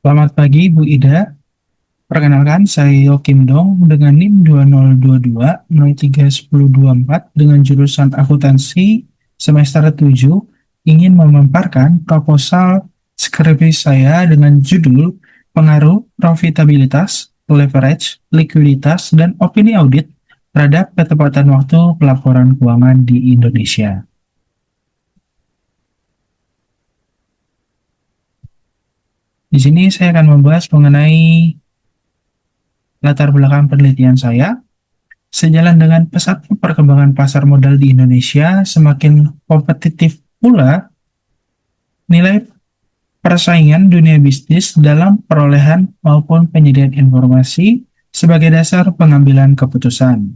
Selamat pagi Bu Ida, perkenalkan saya Yo Kim Dong dengan NIM 2022-031024 dengan jurusan akuntansi semester 7 ingin memaparkan proposal skripsi saya dengan judul Pengaruh Profitabilitas, Leverage, Likuiditas, dan Opini Audit terhadap ketepatan waktu pelaporan keuangan di Indonesia. Di sini saya akan membahas mengenai latar belakang penelitian saya. Sejalan dengan pesatnya perkembangan pasar modal di Indonesia, semakin kompetitif pula nilai persaingan dunia bisnis dalam perolehan maupun penyediaan informasi sebagai dasar pengambilan keputusan.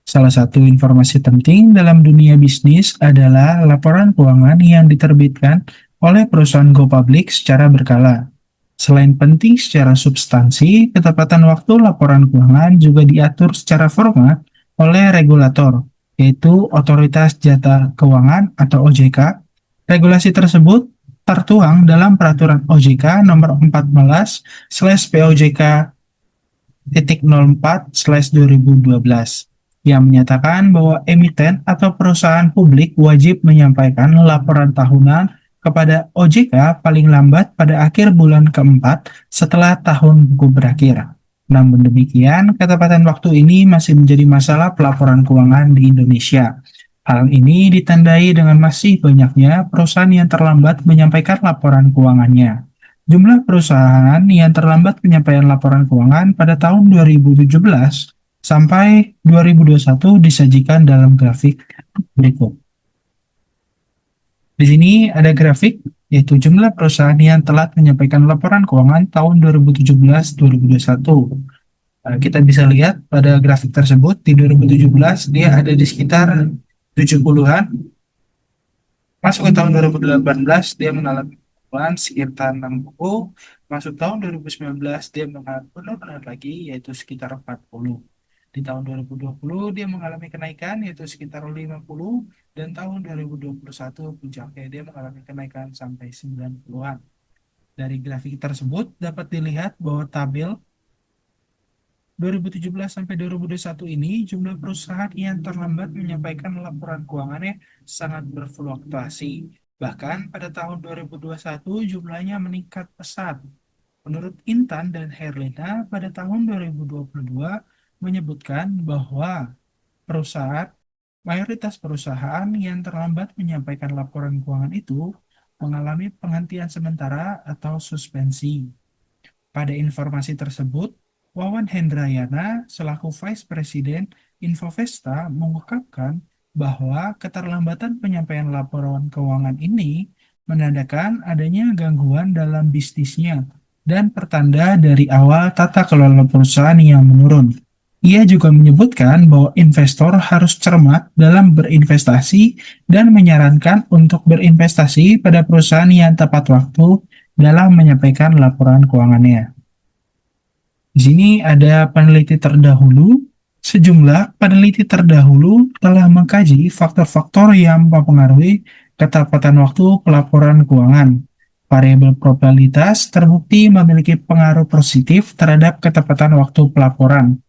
Salah satu informasi penting dalam dunia bisnis adalah laporan keuangan yang diterbitkan oleh perusahaan go public secara berkala. Selain penting secara substansi, ketepatan waktu laporan keuangan juga diatur secara formal oleh regulator, yaitu Otoritas Jasa Keuangan atau OJK. Regulasi tersebut tertuang dalam Peraturan OJK Nomor 14/POJK/04/2012 yang menyatakan bahwa emiten atau perusahaan publik wajib menyampaikan laporan tahunan kepada OJK paling lambat pada akhir bulan keempat setelah tahun buku berakhir. Namun demikian, ketepatan waktu ini masih menjadi masalah pelaporan keuangan di Indonesia. Hal ini ditandai dengan masih banyaknya perusahaan yang terlambat menyampaikan laporan keuangannya. Jumlah perusahaan yang terlambat penyampaian laporan keuangan pada tahun 2017 sampai 2021 disajikan dalam grafik berikut. Di sini ada grafik, yaitu jumlah perusahaan yang telat menyampaikan laporan keuangan tahun 2017-2021. Kita bisa lihat pada grafik tersebut, di 2017 dia ada di sekitar 70-an. Masuk ke tahun 2018 dia mengalami penurunan sekitar 60. Masuk tahun 2019 dia mengalami penurunan lagi, yaitu sekitar 40. Di tahun 2020 dia mengalami kenaikan yaitu sekitar 50, dan tahun 2021 puncaknya dia mengalami kenaikan sampai 90-an. Dari grafik tersebut dapat dilihat bahwa tabel 2017 sampai 2021 ini jumlah perusahaan yang terlambat menyampaikan laporan keuangannya sangat berfluktuasi. Bahkan pada tahun 2021 jumlahnya meningkat pesat. Menurut Intan dan Herlina pada tahun 2022 menyebutkan bahwa mayoritas perusahaan yang terlambat menyampaikan laporan keuangan itu mengalami penghentian sementara atau suspensi. Pada informasi tersebut, Wawan Hendrayana selaku Vice President Infovesta mengungkapkan bahwa keterlambatan penyampaian laporan keuangan ini menandakan adanya gangguan dalam bisnisnya dan pertanda dari awal tata kelola perusahaan yang menurun. Ia juga menyebutkan bahwa investor harus cermat dalam berinvestasi dan menyarankan untuk berinvestasi pada perusahaan yang tepat waktu dalam menyampaikan laporan keuangannya. Di sini ada peneliti terdahulu. Sejumlah peneliti terdahulu telah mengkaji faktor-faktor yang mempengaruhi ketepatan waktu pelaporan keuangan. Variabel probabilitas terbukti memiliki pengaruh positif terhadap ketepatan waktu pelaporan.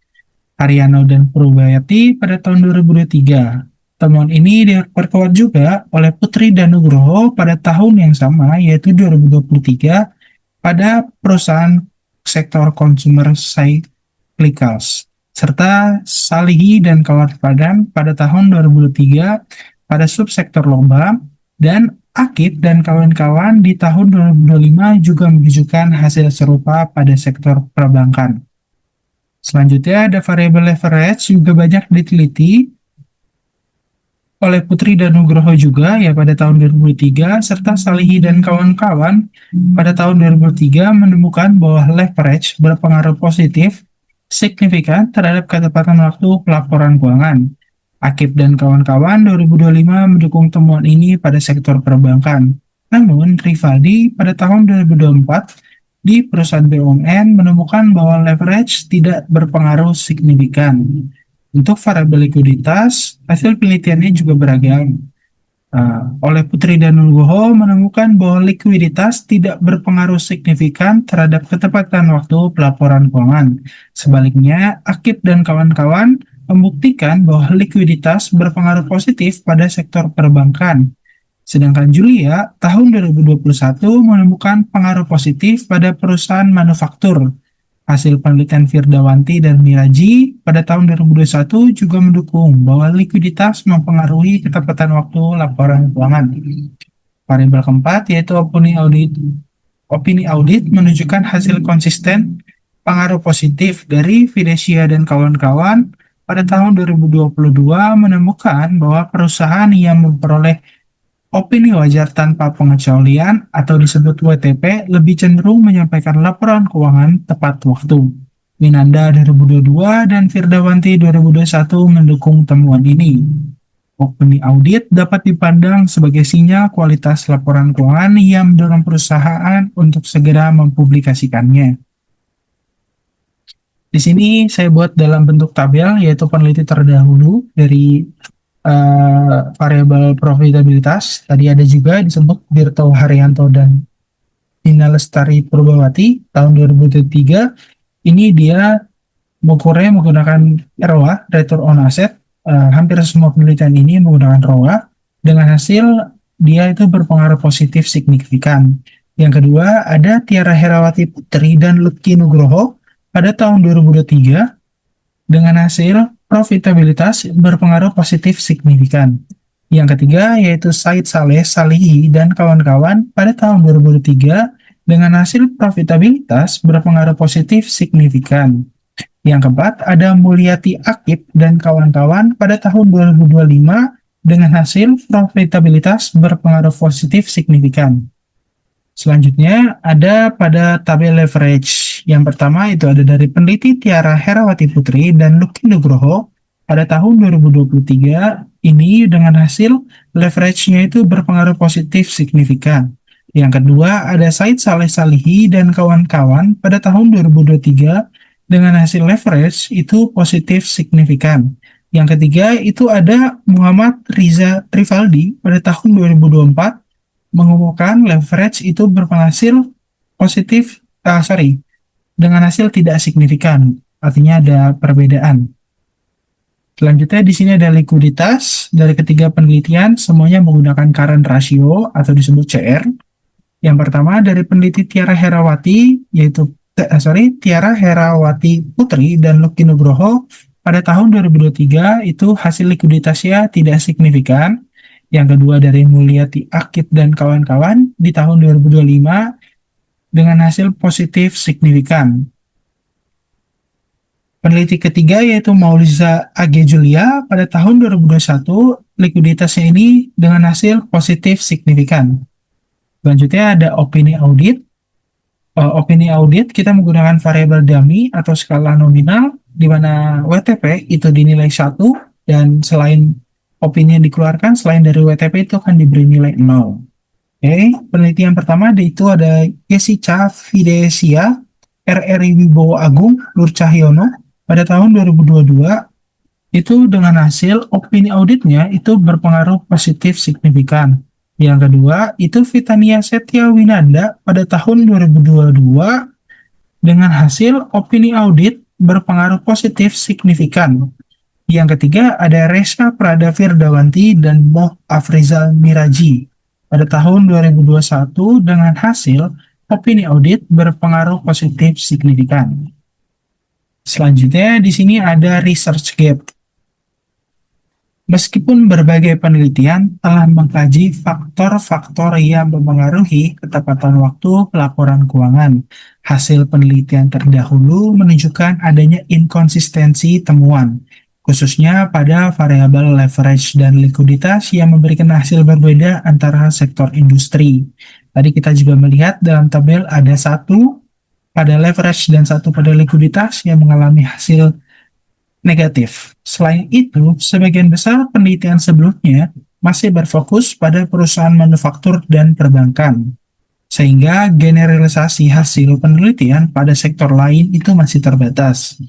Ariano dan Purbayati pada tahun 2023. Temuan ini diperkuat juga oleh Putri dan Nugroho pada tahun yang sama, yaitu 2023, pada perusahaan sektor consumer cyclicals, serta Salihi dan kawan-kawan pada tahun 2023 pada subsektor lomba, dan Akib dan kawan-kawan di tahun 2025 juga menunjukkan hasil serupa pada sektor perbankan. Selanjutnya ada variabel leverage juga banyak diteliti oleh Putri dan Nugroho juga ya pada tahun 2003, serta Salihi dan kawan-kawan pada tahun 2003 menemukan bahwa leverage berpengaruh positif signifikan terhadap ketepatan waktu pelaporan keuangan. Akib dan kawan-kawan 2025 mendukung temuan ini pada sektor perbankan. Namun Rivaldi pada tahun 2024 di perusahaan BUMN menemukan bahwa leverage tidak berpengaruh signifikan. Untuk variabel likuiditas, hasil penelitiannya juga beragam. Oleh Putri dan Nugroho menemukan bahwa likuiditas tidak berpengaruh signifikan terhadap ketepatan waktu pelaporan keuangan. Sebaliknya, Akip dan kawan-kawan membuktikan bahwa likuiditas berpengaruh positif pada sektor perbankan. Sedangkan Julia tahun 2021 menemukan pengaruh positif pada perusahaan manufaktur. Hasil penelitian Firdawanti dan Miraji pada tahun 2021 juga mendukung bahwa likuiditas mempengaruhi ketepatan waktu laporan keuangan. Variabel keempat yaitu opini audit. Opini audit menunjukkan hasil konsisten pengaruh positif dari Fidesia dan kawan-kawan pada tahun 2022 menemukan bahwa perusahaan yang memperoleh opini wajar tanpa pengecualian atau disebut WTP lebih cenderung menyampaikan laporan keuangan tepat waktu. Winanda 2022 dan Firdawanti 2021 mendukung temuan ini. Opini audit dapat dipandang sebagai sinyal kualitas laporan keuangan yang mendorong perusahaan untuk segera mempublikasikannya. Di sini saya buat dalam bentuk tabel, yaitu peneliti terdahulu dari variabel profitabilitas. Tadi ada juga disebut Birto Haryanto dan Nina Lestari Purbawati tahun 2003. Ini dia mengukurnya menggunakan ROA, Return on Asset. Hampir semua penelitian ini menggunakan ROA. Dengan hasil dia itu berpengaruh positif signifikan. Yang kedua ada Tiara Herawati Putri dan Lutki Nugroho pada tahun 2023 dengan hasil profitabilitas berpengaruh positif signifikan. Yang ketiga yaitu Said Saleh Salihi dan kawan-kawan pada tahun 2003 dengan hasil profitabilitas berpengaruh positif signifikan. Yang keempat ada Mulyati Akip dan kawan-kawan pada tahun 2025 dengan hasil profitabilitas berpengaruh positif signifikan. Selanjutnya ada pada tabel leverage. Yang pertama itu ada dari peneliti Tiara Herawati Putri dan Lucky Nugroho pada tahun 2023. Ini dengan hasil leverage-nya itu berpengaruh positif signifikan. Yang kedua ada Said Saleh Salihi dan kawan-kawan pada tahun 2023 dengan hasil leverage itu positif signifikan. Yang ketiga itu ada Muhammad Riza Trivaldi pada tahun 2024 mengumumkan leverage itu berhasil positif, dengan hasil tidak signifikan, artinya ada perbedaan. Selanjutnya di sini ada likuiditas dari ketiga penelitian, semuanya menggunakan current ratio atau disebut CR. Yang pertama dari peneliti Tiara Herawati, yaitu Tiara Herawati Putri dan Lucky Nugroho pada tahun 2023 itu hasil likuiditasnya tidak signifikan. Yang kedua dari Mulyati Akip dan kawan-kawan di tahun 2025 dengan hasil positif signifikan. Peneliti ketiga yaitu Mauliza Age Julia pada tahun 2021 likuiditasnya ini dengan hasil positif signifikan. Selanjutnya ada opini audit. Opini audit kita menggunakan variabel dummy atau skala nominal di mana WTP itu dinilai 1 dan selain opini yang dikeluarkan selain dari WTP itu akan diberi nilai 0. Oke, penelitian pertama itu ada Jessica Fidesia, RRI Wibowo Agung, Nur Cahyono pada tahun 2022 itu dengan hasil opini auditnya itu berpengaruh positif signifikan. Yang kedua itu Vitania Setia Winanda pada tahun 2022 dengan hasil opini audit berpengaruh positif signifikan. Yang ketiga ada Resa Prada Firdawanti dan Moh Afrizal Miraji pada tahun 2021 dengan hasil opini audit berpengaruh positif signifikan. Selanjutnya di sini ada research gap. Meskipun berbagai penelitian telah mengkaji faktor-faktor yang mempengaruhi ketepatan waktu pelaporan keuangan, hasil penelitian terdahulu menunjukkan adanya inkonsistensi temuan, khususnya pada variabel leverage dan likuiditas yang memberikan hasil berbeda antara sektor industri. Tadi kita juga melihat dalam tabel ada satu pada leverage dan satu pada likuiditas yang mengalami hasil negatif. Selain itu, sebagian besar penelitian sebelumnya masih berfokus pada perusahaan manufaktur dan perbankan, sehingga generalisasi hasil penelitian pada sektor lain itu masih terbatas.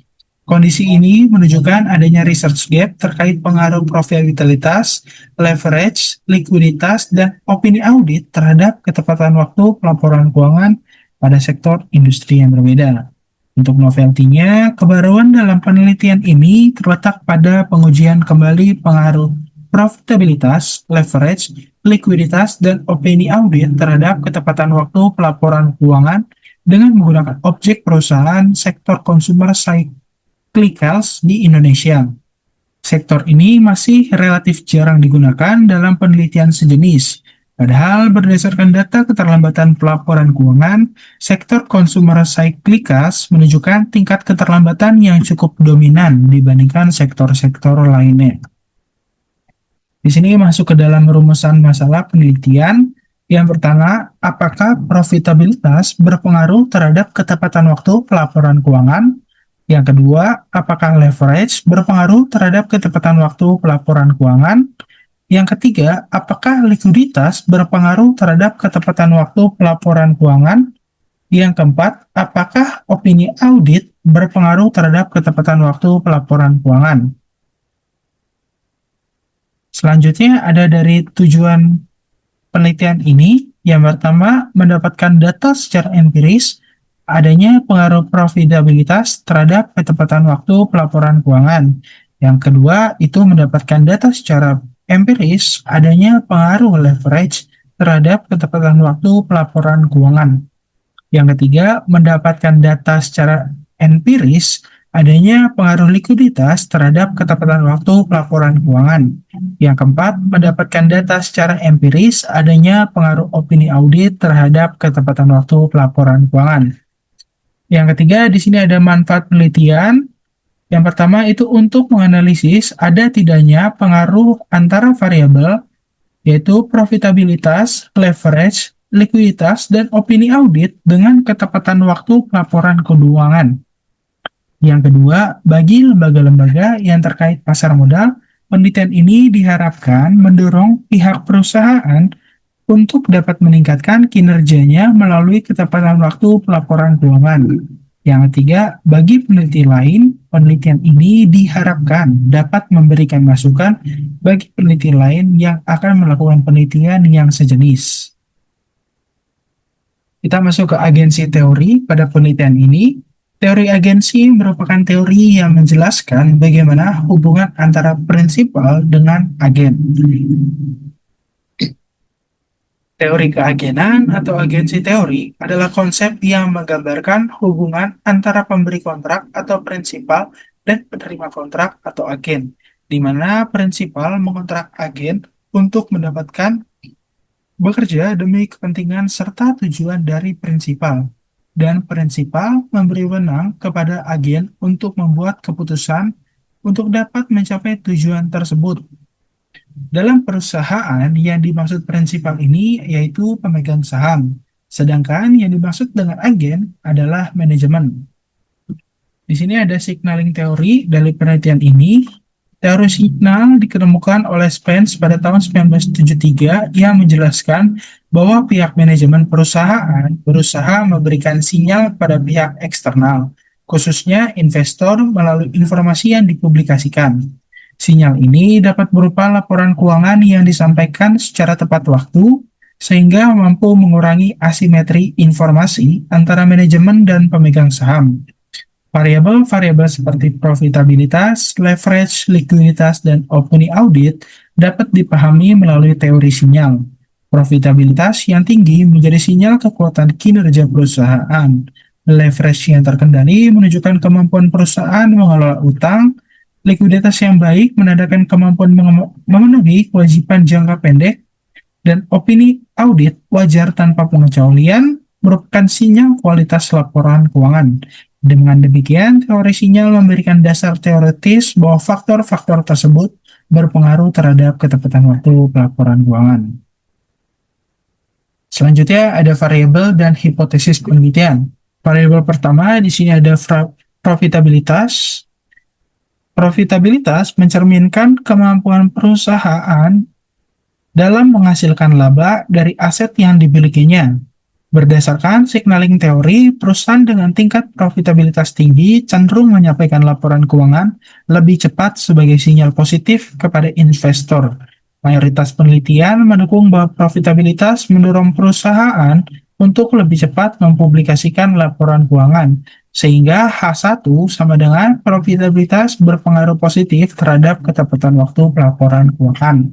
Kondisi ini menunjukkan adanya research gap terkait pengaruh profitabilitas, leverage, likuiditas, dan opini audit terhadap ketepatan waktu pelaporan keuangan pada sektor industri yang berbeda. Untuk novelty-nya, kebaruan dalam penelitian ini terletak pada pengujian kembali pengaruh profitabilitas, leverage, likuiditas, dan opini audit terhadap ketepatan waktu pelaporan keuangan dengan menggunakan objek perusahaan sektor consumer cyclicals di Indonesia. Sektor ini masih relatif jarang digunakan dalam penelitian sejenis. Padahal berdasarkan data keterlambatan pelaporan keuangan, sektor consumer cyclicals menunjukkan tingkat keterlambatan yang cukup dominan dibandingkan sektor-sektor lainnya. Di sini masuk ke dalam rumusan masalah penelitian. Yang pertama, apakah profitabilitas berpengaruh terhadap ketepatan waktu pelaporan keuangan? Yang kedua, apakah leverage berpengaruh terhadap ketepatan waktu pelaporan keuangan? Yang ketiga, apakah likuiditas berpengaruh terhadap ketepatan waktu pelaporan keuangan? Yang keempat, apakah opini audit berpengaruh terhadap ketepatan waktu pelaporan keuangan? Selanjutnya ada dari tujuan penelitian ini. Yang pertama, mendapatkan data secara empiris adanya pengaruh profitabilitas terhadap ketepatan waktu pelaporan keuangan. Yang kedua, itu mendapatkan data secara empiris adanya pengaruh leverage terhadap ketepatan waktu pelaporan keuangan. Yang ketiga, mendapatkan data secara empiris adanya pengaruh likuiditas terhadap ketepatan waktu pelaporan keuangan. Yang keempat, mendapatkan data secara empiris adanya pengaruh opini audit terhadap ketepatan waktu pelaporan keuangan. Yang ketiga, di sini ada manfaat penelitian. Yang pertama itu untuk menganalisis ada tidaknya pengaruh antara variabel, yaitu profitabilitas, leverage, likuiditas, dan opini audit dengan ketepatan waktu pelaporan keuangan. Yang kedua, bagi lembaga-lembaga yang terkait pasar modal, penelitian ini diharapkan mendorong pihak perusahaan untuk dapat meningkatkan kinerjanya melalui ketepatan waktu pelaporan keuangan. Yang ketiga, bagi peneliti lain, penelitian ini diharapkan dapat memberikan masukan bagi peneliti lain yang akan melakukan penelitian yang sejenis. Kita masuk ke agensi teori pada penelitian ini. Teori agensi merupakan teori yang menjelaskan bagaimana hubungan antara prinsipal dengan agen. Teori keagenan atau agensi teori adalah konsep yang menggambarkan hubungan antara pemberi kontrak atau prinsipal dan penerima kontrak atau agen, di mana prinsipal mengontrak agen untuk mendapatkan bekerja demi kepentingan serta tujuan dari prinsipal, dan prinsipal memberi wewenang kepada agen untuk membuat keputusan untuk dapat mencapai tujuan tersebut. Dalam perusahaan yang dimaksud prinsipal ini yaitu pemegang saham, sedangkan yang dimaksud dengan agen adalah manajemen. Di sini ada signaling teori dari penelitian ini. Teori signal diketemukan oleh Spence pada tahun 1973 yang menjelaskan bahwa pihak manajemen perusahaan berusaha memberikan sinyal pada pihak eksternal, khususnya investor melalui informasi yang dipublikasikan. Sinyal ini dapat berupa laporan keuangan yang disampaikan secara tepat waktu, sehingga mampu mengurangi asimetri informasi antara manajemen dan pemegang saham. Variabel-variabel seperti profitabilitas, leverage, likuiditas, dan opini audit dapat dipahami melalui teori sinyal. Profitabilitas yang tinggi menjadi sinyal kekuatan kinerja perusahaan. Leverage yang terkendali menunjukkan kemampuan perusahaan mengelola utang. Likuiditas yang baik menandakan kemampuan memenuhi kewajiban jangka pendek. Dan opini audit wajar tanpa pengecualian merupakan sinyal kualitas laporan keuangan. Dengan demikian, teori sinyal memberikan dasar teoritis bahwa faktor-faktor tersebut berpengaruh terhadap ketepatan waktu pelaporan keuangan. Selanjutnya ada variabel dan hipotesis penelitian. Variabel pertama di sini ada profitabilitas. Profitabilitas mencerminkan kemampuan perusahaan dalam menghasilkan laba dari aset yang dimilikinya. Berdasarkan signaling teori, perusahaan dengan tingkat profitabilitas tinggi cenderung menyampaikan laporan keuangan lebih cepat sebagai sinyal positif kepada investor. Mayoritas penelitian mendukung bahwa profitabilitas mendorong perusahaan untuk lebih cepat mempublikasikan laporan keuangan, sehingga H1 sama dengan profitabilitas berpengaruh positif terhadap ketepatan waktu pelaporan keuangan.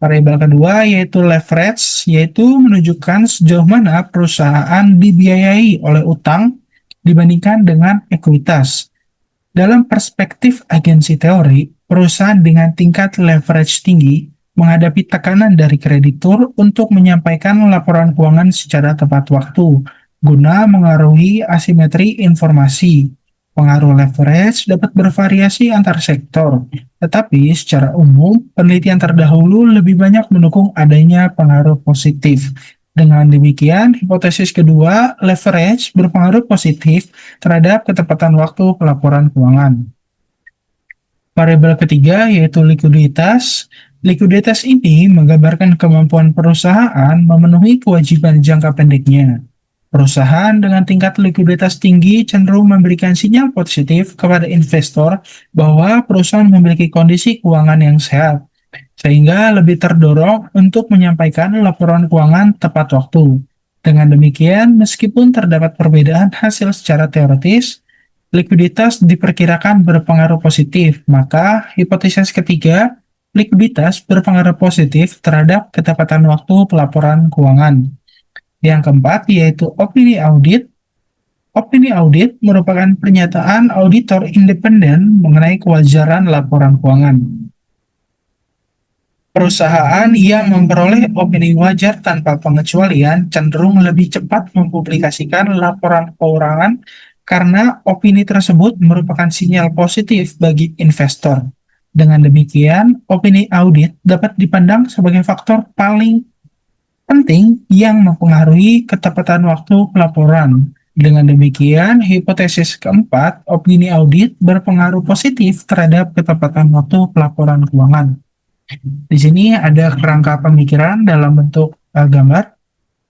Variabel kedua yaitu leverage, yaitu menunjukkan sejauh mana perusahaan dibiayai oleh utang dibandingkan dengan ekuitas. Dalam perspektif agensi teori, perusahaan dengan tingkat leverage tinggi menghadapi tekanan dari kreditur untuk menyampaikan laporan keuangan secara tepat waktu, guna mengaruhi asimetri informasi. Pengaruh leverage dapat bervariasi antar sektor, tetapi secara umum, penelitian terdahulu lebih banyak mendukung adanya pengaruh positif. Dengan demikian, hipotesis kedua, leverage berpengaruh positif terhadap ketepatan waktu pelaporan keuangan. Variabel ketiga yaitu likuiditas. Likuiditas ini menggambarkan kemampuan perusahaan memenuhi kewajiban jangka pendeknya. Perusahaan dengan tingkat likuiditas tinggi cenderung memberikan sinyal positif kepada investor bahwa perusahaan memiliki kondisi keuangan yang sehat, sehingga lebih terdorong untuk menyampaikan laporan keuangan tepat waktu. Dengan demikian, meskipun terdapat perbedaan hasil secara teoritis, likuiditas diperkirakan berpengaruh positif, maka hipotesis ketiga, likuiditas berpengaruh positif terhadap ketepatan waktu pelaporan keuangan. Yang keempat yaitu opini audit. Opini audit merupakan pernyataan auditor independen mengenai kewajaran laporan keuangan. Perusahaan yang memperoleh opini wajar tanpa pengecualian cenderung lebih cepat mempublikasikan laporan keuangan karena opini tersebut merupakan sinyal positif bagi investor. Dengan demikian, opini audit dapat dipandang sebagai faktor paling penting yang mempengaruhi ketepatan waktu pelaporan. Dengan demikian, hipotesis keempat, opini audit berpengaruh positif terhadap ketepatan waktu pelaporan keuangan. Di sini ada kerangka pemikiran dalam bentuk gambar.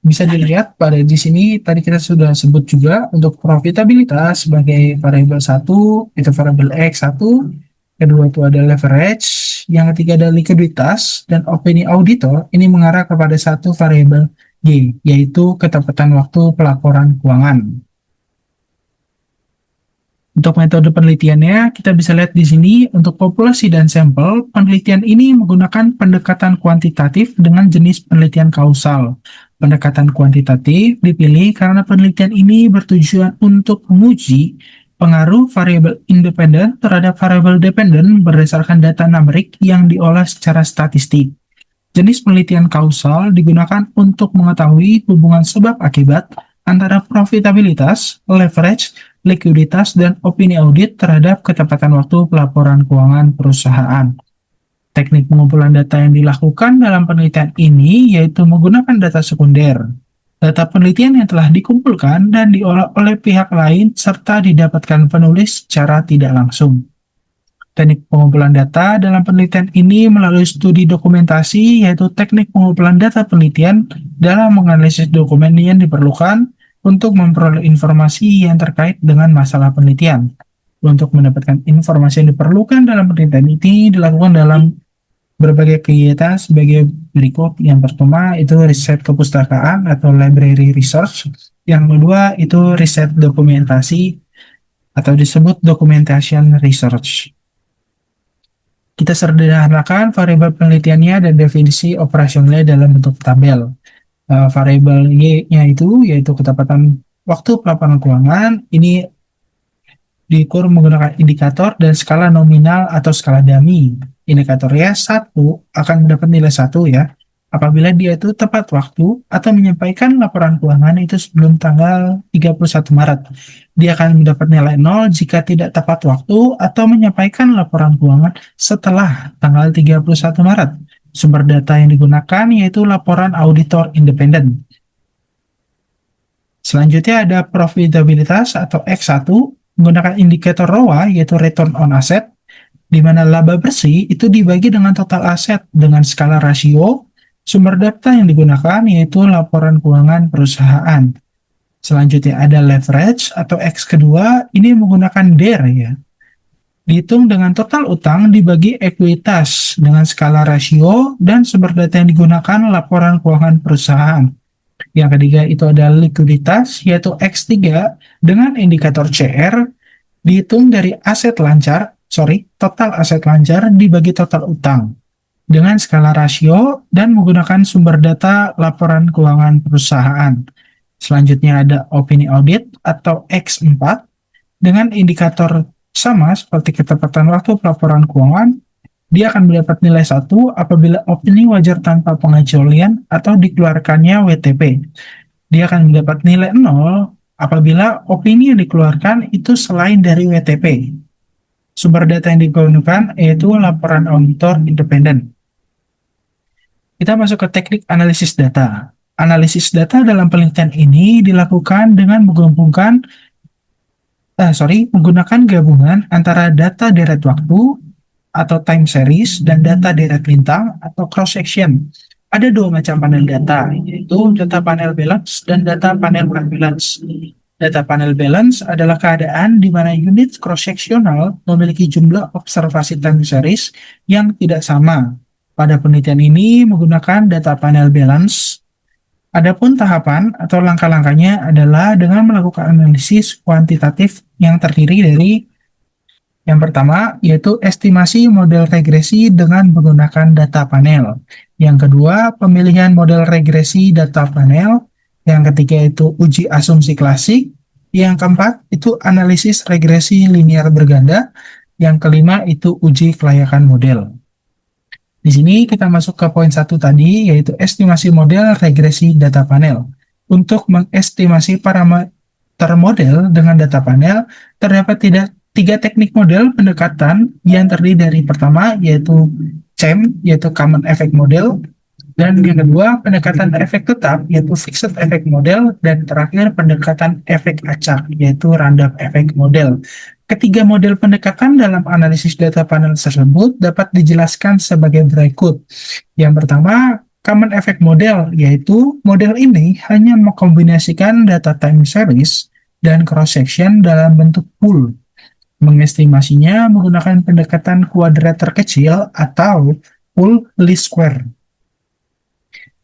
Bisa dilihat pada di sini tadi kita sudah sebut juga untuk profitabilitas sebagai variabel satu, itu variabel X1, kedua itu ada leverage, yang ketiga ada likuiditas, dan opini auditor ini mengarah kepada satu variabel Y, yaitu ketepatan waktu pelaporan keuangan. Untuk metode penelitiannya, kita bisa lihat di sini untuk populasi dan sampel, penelitian ini menggunakan pendekatan kuantitatif dengan jenis penelitian kausal. Pendekatan kuantitatif dipilih karena penelitian ini bertujuan untuk menguji pengaruh variabel independen terhadap variabel dependen berdasarkan data numerik yang diolah secara statistik. Jenis penelitian kausal digunakan untuk mengetahui hubungan sebab akibat antara profitabilitas, leverage, likuiditas, dan opini audit terhadap ketepatan waktu pelaporan keuangan perusahaan. Teknik pengumpulan data yang dilakukan dalam penelitian ini yaitu menggunakan data sekunder. Data penelitian yang telah dikumpulkan dan diolah oleh pihak lain serta didapatkan penulis secara tidak langsung. Teknik pengumpulan data dalam penelitian ini melalui studi dokumentasi, yaitu teknik pengumpulan data penelitian dalam menganalisis dokumen yang diperlukan untuk memperoleh informasi yang terkait dengan masalah penelitian. Untuk mendapatkan informasi yang diperlukan dalam penelitian ini dilakukan dalam berbagai kegiatan sebagai berikut. Yang pertama itu riset kepustakaan atau library research. Yang kedua itu riset dokumentasi atau disebut documentation research. Kita sederhanakan variabel penelitiannya dan definisi operasionalnya dalam bentuk tabel. Variabel Y-nya itu yaitu ketepatan waktu pelaporan keuangan. Ini diukur menggunakan indikator dan skala nominal atau skala dummy. Indikatornya 1 akan mendapat nilai 1 ya, apabila dia itu tepat waktu atau menyampaikan laporan keuangan itu sebelum tanggal 31 Maret. Dia akan mendapat nilai 0 jika tidak tepat waktu atau menyampaikan laporan keuangan setelah tanggal 31 Maret. Sumber data yang digunakan yaitu laporan auditor independen. Selanjutnya ada profitabilitas atau X1 menggunakan indikator ROA yaitu return on asset, di mana laba bersih itu dibagi dengan total aset dengan skala rasio Sumber data yang digunakan yaitu laporan keuangan perusahaan. Selanjutnya ada leverage atau X kedua, ini menggunakan DER ya. Dihitung dengan total utang dibagi ekuitas dengan skala rasio dan sumber data yang digunakan laporan keuangan perusahaan. Yang ketiga itu ada likuiditas yaitu X3 dengan indikator CR dihitung dari total aset lancar dibagi total utang dengan skala rasio dan menggunakan sumber data laporan keuangan perusahaan. Selanjutnya ada opini audit atau X4 dengan indikator sama seperti ketepatan waktu pelaporan keuangan. Dia akan mendapat nilai 1 apabila opini wajar tanpa pengecualian atau dikeluarkannya WTP. Dia akan mendapat nilai 0 apabila opini yang dikeluarkan itu selain dari WTP. Sumber data yang digunakan yaitu laporan auditor independen. Kita masuk ke teknik analisis data. Analisis data dalam penelitian ini dilakukan dengan menggunakan gabungan antara data deret waktu atau time series dan data deret lintang atau cross section. Ada dua macam panel data, yaitu data panel balance dan data panel unbalance. Data panel balance adalah keadaan di mana unit cross-sectional memiliki jumlah observasi time series yang tidak sama. Pada penelitian ini menggunakan data panel balance. Adapun tahapan atau langkah-langkahnya adalah dengan melakukan analisis kuantitatif yang terdiri dari yang pertama yaitu estimasi model regresi dengan menggunakan data panel. Yang kedua, pemilihan model regresi data panel. Yang ketiga itu uji asumsi klasik. Yang keempat itu analisis regresi linear berganda. Yang kelima itu uji kelayakan model. Di sini kita masuk ke poin 1 tadi, yaitu estimasi model regresi data panel. Untuk mengestimasi parameter model dengan data panel, terdapat tiga teknik model pendekatan yang terdiri dari pertama, yaitu CEM, yaitu Common Effect Model, dan yang kedua, pendekatan efek tetap, yaitu Fixed Effect Model, dan terakhir, pendekatan efek acak, yaitu Random Effect Model. Ketiga model pendekatan dalam analisis data panel tersebut dapat dijelaskan sebagai berikut. Yang pertama, Common Effect Model, yaitu model ini hanya mengkombinasikan data time series dan cross-section dalam bentuk pool. Mengestimasinya menggunakan pendekatan kuadrat terkecil atau pool least square.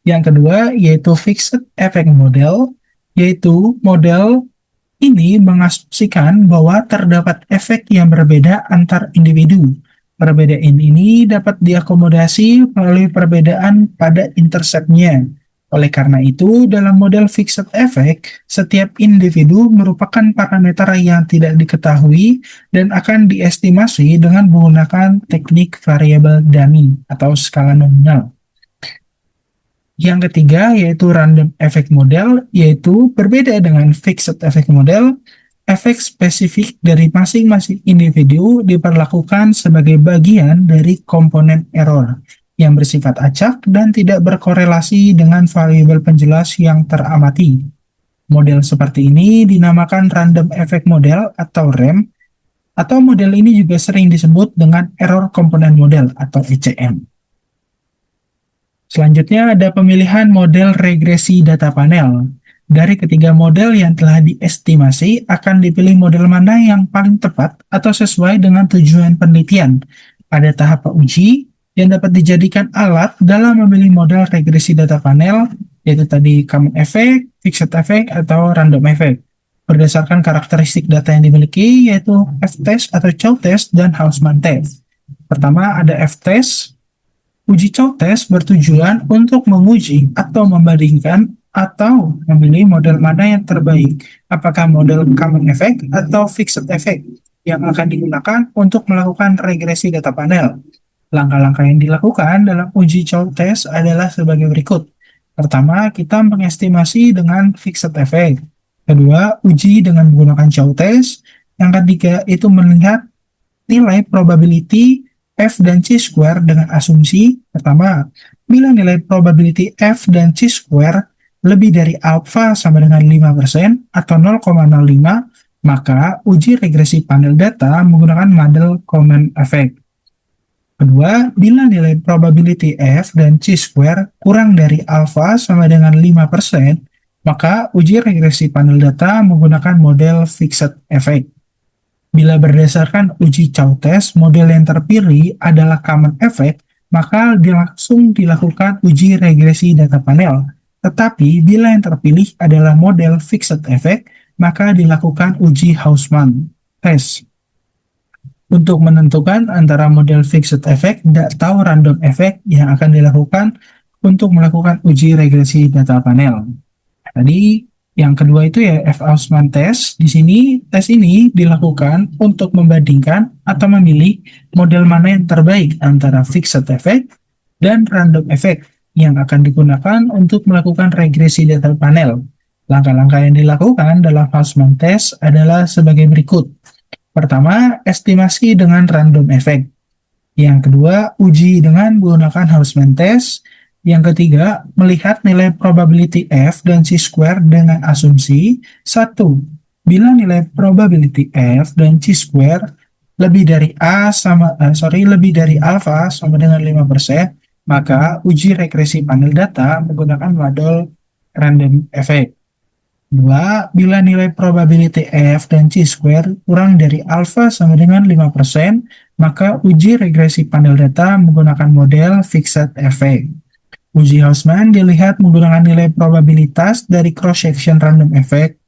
Yang kedua, yaitu Fixed Effect Model, yaitu model ini mengasumsikan bahwa terdapat efek yang berbeda antar individu. Perbedaan ini dapat diakomodasi melalui perbedaan pada interceptnya. Oleh karena itu, dalam model fixed effect, setiap individu merupakan parameter yang tidak diketahui dan akan diestimasi dengan menggunakan teknik variabel dummy atau skala nominal. Yang ketiga yaitu random effect model, yaitu berbeda dengan fixed effect model. Efek spesifik dari masing-masing individu diperlakukan sebagai bagian dari komponen error yang bersifat acak dan tidak berkorelasi dengan variabel penjelas yang teramati. Model seperti ini dinamakan random effect model atau RAM, atau model ini juga sering disebut dengan error component model atau ECM. Selanjutnya ada pemilihan model regresi data panel. Dari ketiga model yang telah diestimasi, akan dipilih model mana yang paling tepat atau sesuai dengan tujuan penelitian. Pada tahap uji, yang dapat dijadikan alat dalam memilih model regresi data panel, yaitu tadi common effect, fixed effect, atau random effect. Berdasarkan karakteristik data yang dimiliki, yaitu F-test atau Chow test dan Hausman test. Pertama ada F-test. Uji Chow test bertujuan untuk menguji atau membandingkan atau memilih model mana yang terbaik, apakah model common effect atau fixed effect yang akan digunakan untuk melakukan regresi data panel. Langkah-langkah yang dilakukan dalam uji Chow test adalah sebagai berikut. Pertama, kita mengestimasi dengan fixed effect. Kedua, uji dengan menggunakan Chow test. Yang ketiga, itu melihat nilai probability F dan C square dengan asumsi, pertama, bila nilai probability F dan C square lebih dari alpha sama dengan 5% atau 0,05, maka uji regresi panel data menggunakan model common effect. Kedua, bila nilai probability F dan chi-square kurang dari alfa sama dengan 5%, maka uji regresi panel data menggunakan model fixed effect. Bila berdasarkan uji Chow-test, model yang terpilih adalah common effect, maka langsung dilakukan uji regresi data panel. Tetapi bila yang terpilih adalah model fixed effect, maka dilakukan uji Hausman test untuk menentukan antara model fixed effect atau random effect yang akan dilakukan untuk melakukan uji regresi data panel. Tadi yang kedua itu ya F-Hausman test. Di sini tes ini dilakukan untuk membandingkan atau memilih model mana yang terbaik antara fixed effect dan random effect yang akan digunakan untuk melakukan regresi data panel. Langkah-langkah yang dilakukan dalam Hausman test adalah sebagai berikut. Pertama, estimasi dengan random effect. Yang kedua, uji dengan menggunakan Hausman test. Yang ketiga, melihat nilai probability F dan chi-square dengan asumsi 1. Bila nilai probability F dan chi-square lebih dari lebih dari alfa sama dengan 5%, maka uji regresi panel data menggunakan model random effect. 2. Bila nilai probability F dan chi-square kurang dari alfa sama dengan 5%, maka uji regresi panel data menggunakan model fixed effect. Uji Hausman dilihat menggunakan nilai probabilitas dari cross-section random effect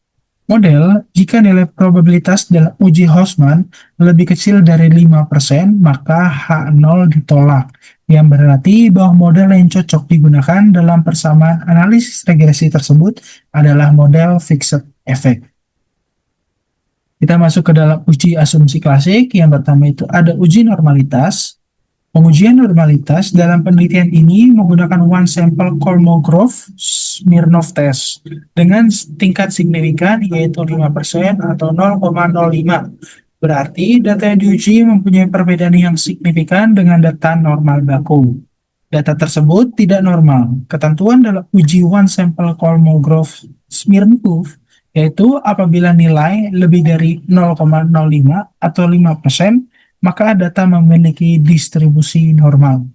model. Jika nilai probabilitas dalam uji Hausman lebih kecil dari 5%, maka H0 ditolak, yang berarti bahwa model yang cocok digunakan dalam persamaan analisis regresi tersebut adalah model fixed effect. Kita masuk ke dalam uji asumsi klasik. Yang pertama itu ada uji normalitas. Pengujian normalitas dalam penelitian ini menggunakan one sample Kolmogorov-Smirnov test dengan tingkat signifikan yaitu 5% atau 0,05. Berarti data yang diuji mempunyai perbedaan yang signifikan dengan data normal baku. Data tersebut tidak normal. Ketentuan dalam uji one sample Kolmogorov-Smirnov yaitu apabila nilai lebih dari 0,05 atau 5%, maka data memiliki distribusi normal.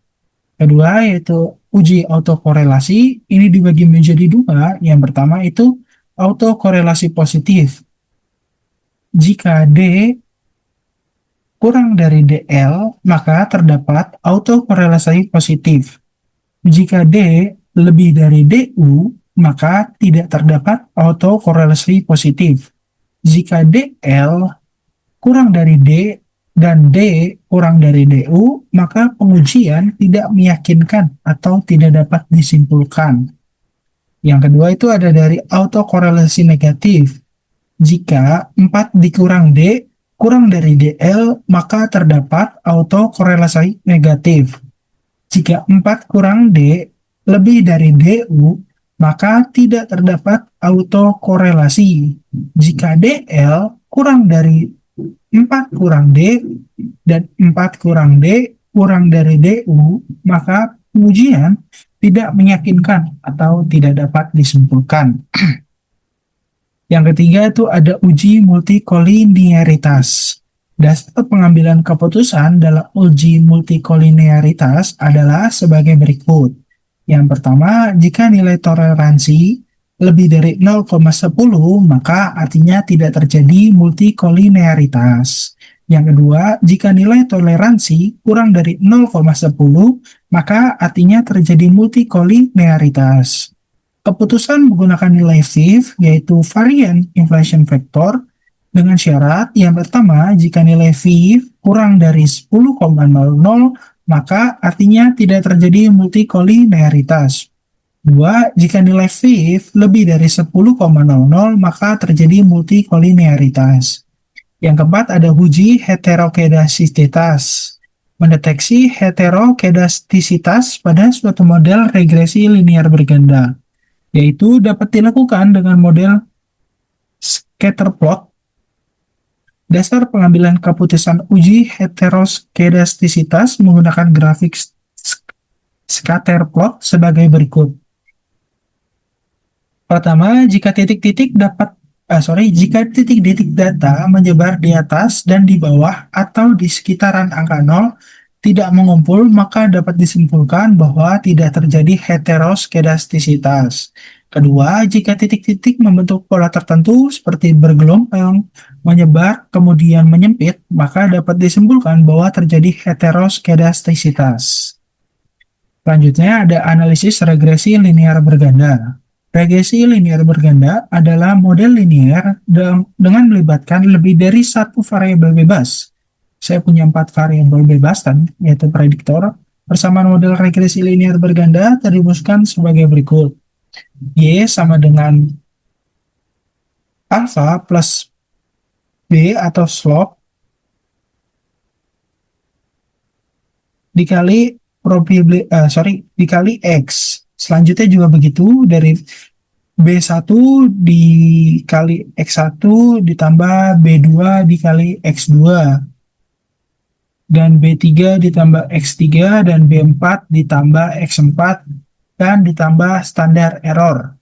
Kedua yaitu uji autokorelasi. Ini dibagi menjadi dua. Yang pertama itu autokorelasi positif. Jika D kurang dari DL, maka terdapat autokorelasi positif. Jika D lebih dari DU, maka tidak terdapat autokorelasi positif. Jika DL kurang dari D dan D kurang dari DU, maka pengujian tidak meyakinkan atau tidak dapat disimpulkan. Yang kedua itu ada dari autokorelasi negatif. Jika 4 dikurang D kurang dari DL, maka terdapat autokorelasi negatif. Jika 4 kurang D lebih dari DU, maka tidak terdapat autokorelasi. Jika DL kurang dari 4 kurang D dan 4 kurang D kurang dari DU, maka pengujian tidak meyakinkan atau tidak dapat disimpulkan. Yang ketiga itu ada uji multikolinearitas. Dasar pengambilan keputusan dalam uji multikolinearitas adalah sebagai berikut. Yang pertama, jika nilai toleransi lebih dari 0,10, maka artinya tidak terjadi multikolinearitas. Yang kedua, jika nilai toleransi kurang dari 0,10, maka artinya terjadi multikolinearitas. Keputusan menggunakan nilai VIF, yaitu varian inflation factor, dengan syarat yang pertama, jika nilai VIF kurang dari 10,00, maka artinya tidak terjadi multikolinearitas. 2. Jika nilai VIF lebih dari 10,00, maka terjadi multikolinearitas. Yang keempat ada uji heterokedastisitas. Mendeteksi heterokedastisitas pada suatu model regresi linear berganda, yaitu dapat dilakukan dengan model scatterplot. Dasar pengambilan keputusan uji heterokedastisitas menggunakan grafik scatterplot sebagai berikut. Pertama, jika titik-titik data menyebar di atas dan di bawah atau di sekitaran angka 0, tidak mengumpul, maka dapat disimpulkan bahwa tidak terjadi heteroskedastisitas. Kedua, jika titik-titik membentuk pola tertentu seperti bergelombang, menyebar, kemudian menyempit, maka dapat disimpulkan bahwa terjadi heteroskedastisitas. Selanjutnya ada analisis regresi linear berganda. Regresi linear berganda adalah model linear dengan melibatkan lebih dari satu variabel bebas. Saya punya 4 variabel bebas kan, yaitu prediktor. Persamaan model regresi linear berganda dirumuskan sebagai berikut. Y sama dengan alpha plus B atau slope dikali dikali X. Selanjutnya juga begitu, dari B1 dikali X1 ditambah B2 dikali X2. Dan B3 ditambah X3 dan B4 ditambah X4 dan ditambah standar error.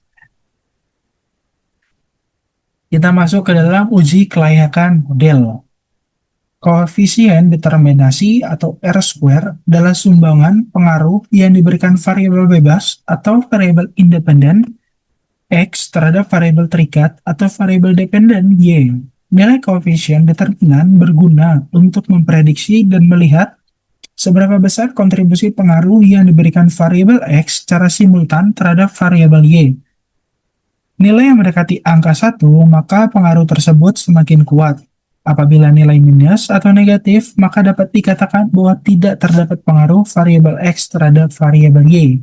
Kita masuk ke dalam uji kelayakan model. Koefisien determinasi atau R-square adalah sumbangan pengaruh yang diberikan variabel bebas atau variabel independen X terhadap variabel terikat atau variabel dependen Y. Nilai koefisien determinan berguna untuk memprediksi dan melihat seberapa besar kontribusi pengaruh yang diberikan variabel X secara simultan terhadap variabel Y. Nilai yang mendekati angka 1, maka pengaruh tersebut semakin kuat. Apabila nilai minus atau negatif, maka dapat dikatakan bahwa tidak terdapat pengaruh variabel X terhadap variabel Y.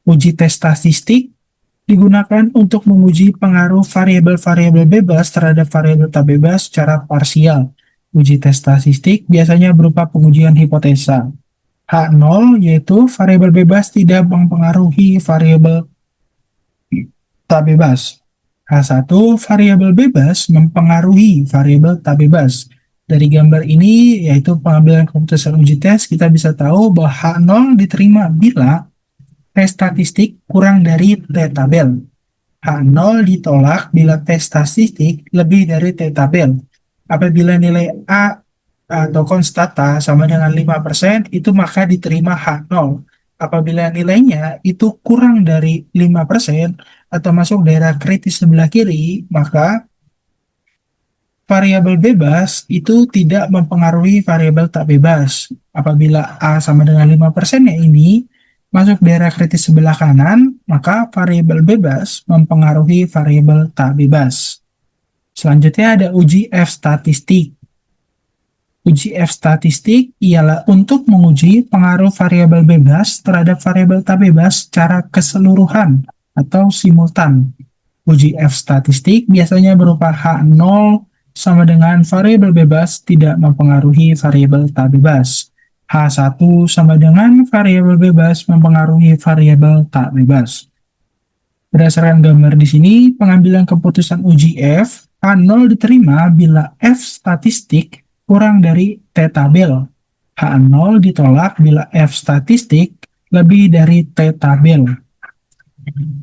Uji tes statistik digunakan untuk menguji pengaruh variabel-variabel bebas terhadap variabel tak bebas secara parsial. Uji tes statistik biasanya berupa pengujian hipotesa. H0 yaitu variabel bebas tidak mempengaruhi variabel tak bebas. H1 variabel bebas mempengaruhi variabel tak bebas. Dari gambar ini, yaitu pengambilan keputusan uji tes, kita bisa tahu bahwa H0 diterima bila T statistik kurang dari T tabel. H0 ditolak bila T statistik lebih dari T tabel. Apabila nilai A atau konstata sama dengan 5%, itu maka diterima H0. Apabila nilainya itu kurang dari 5% atau masuk daerah kritis sebelah kiri, maka variabel bebas itu tidak mempengaruhi variabel tak bebas. Apabila A sama dengan 5% ya ini masuk daerah kritis sebelah kanan, maka variabel bebas mempengaruhi variabel tak bebas. Selanjutnya ada uji F statistik. Uji F statistik ialah untuk menguji pengaruh variabel bebas terhadap variabel tak bebas secara keseluruhan atau simultan. Uji F statistik biasanya berupa H0 sama dengan variabel bebas tidak mempengaruhi variabel tak bebas. H1 sama dengan variabel bebas mempengaruhi variabel tak bebas. Berdasarkan gambar di sini, pengambilan keputusan uji F, H0 diterima bila F statistik kurang dari T tabel. H0 ditolak bila F statistik lebih dari T tabel.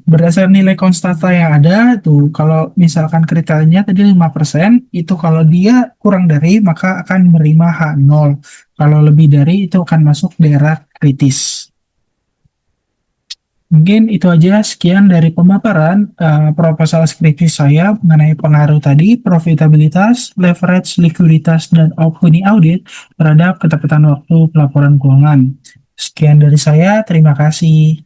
Berdasarkan nilai konstanta yang ada, tuh kalau misalkan kriterianya tadi 5%, itu kalau dia kurang dari maka akan menerima H0. Kalau lebih dari itu akan masuk daerah kritis. Mungkin itu aja, sekian dari pemaparan proposal skripsi saya mengenai pengaruh tadi, profitabilitas, leverage, likuiditas, dan opini audit terhadap ketepatan waktu pelaporan keuangan. Sekian dari saya, terima kasih.